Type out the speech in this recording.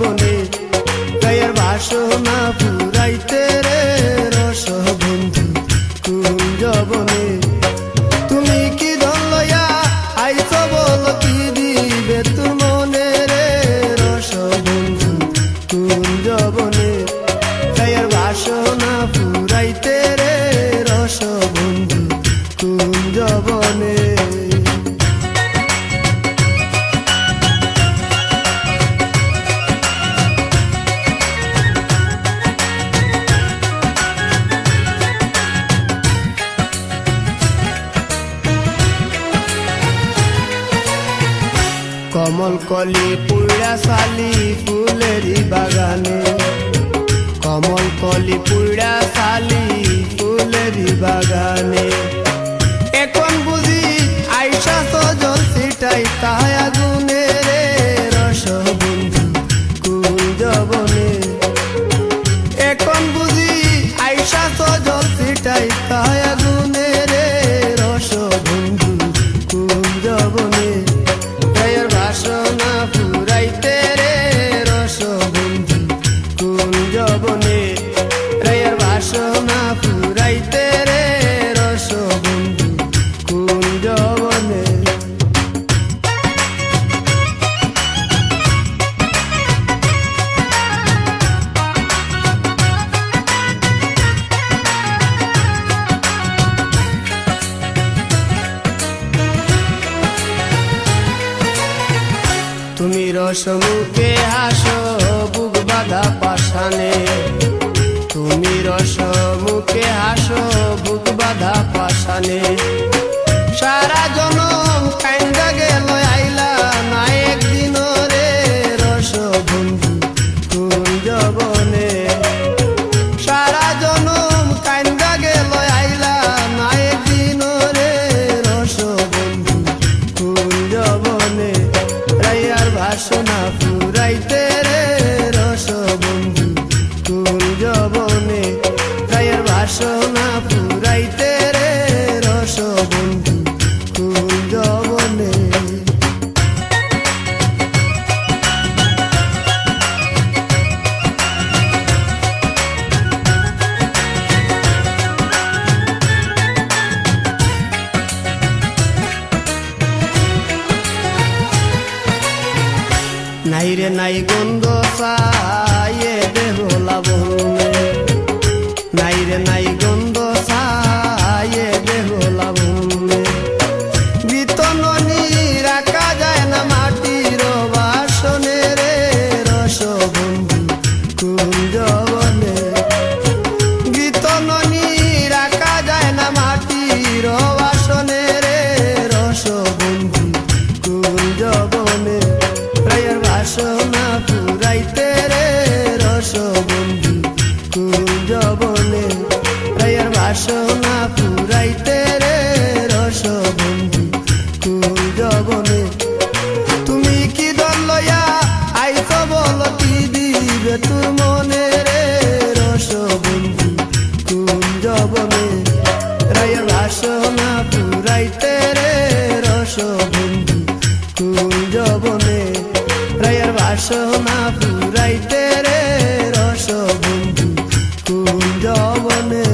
বনে গায়ের বাসনা পুরাইতে রে রস বন্ধু কুঞ্জ বনে। তুমি কি ধন লইয়া আইছ বল কি দিবে তোর মনে রে রস বন্ধু কুঞ্জ বনে গায়ের বাসনা পুরাইতে রে রস বন্ধু কুঞ্জ বনে। কমল কলি পুড়া শালি ফুলেরি বাগানে, কমল কলি পুড়া শালি ফুলেরি বাগানে। এখন বুঝি আইসা তো জল ছিটাই তাই আগুনে রে রস বন্ধু কুঞ্জ বনে। এখন বুঝি আইসা তো জল ছিটাই তাই আগুনে রে রস বন্ধু কুঞ্জ বনে গায়ের বাসনা পুরাইতে রে রস বন্ধু কুঞ্জ বনে গায়ের বাসনা পুরাইতে রে রস বন্ধু কুঞ্জ বনে। তুমি রস মুখে হাসো বুক বাঁধা পাষাণে, তুমি রস মুখে হাসো বুক বাঁধা পাষাণে। সারা জনম কান্দা গেল আইলা না একদিন রে রস বন্ধু কুঞ্জ বনে। সারা জনম কান্দা গেল আইলা না একদিন রে রস বন্ধু কুঞ্জ বনে গায়ের বাসনা পুরাইতে রে রস বন্ধু কুঞ্জ বনে গায়ের বাসনা পুরাইতে রে রস বন্ধু কুঞ্জ বনে। নাই রে নাই গন্ধ সায়ে দেহ লাবণে, নাই রে নাই গন্ধ সায়ে দেহ লাবণে। বিতননি রাখা যায় না মাটির বাসনে রে রস বন্ধু কুঞ্জ বনে। বিতননি রাখা যায় না মাটির বাসনে রে রস বন্ধু কুঞ্জ বনে গায়ের বাসনা পুরাইতে রে রস বন্ধু কুঞ্জ বনে গায়ের বাসনা পুরাইতে রে রস বন্ধু কুঞ্জ বনে। তুমি কি দল লইয়া আইছ বল কি দিবে তোর মনে রে রস বন্ধু কুঞ্জ বনে গায়ের বাসনা পুরাইতে রে রস বন্ধু কুঞ্জ বনে গায়ের বাসনা পুরাইতে রে রস বন্ধু কুঞ্জ বনে।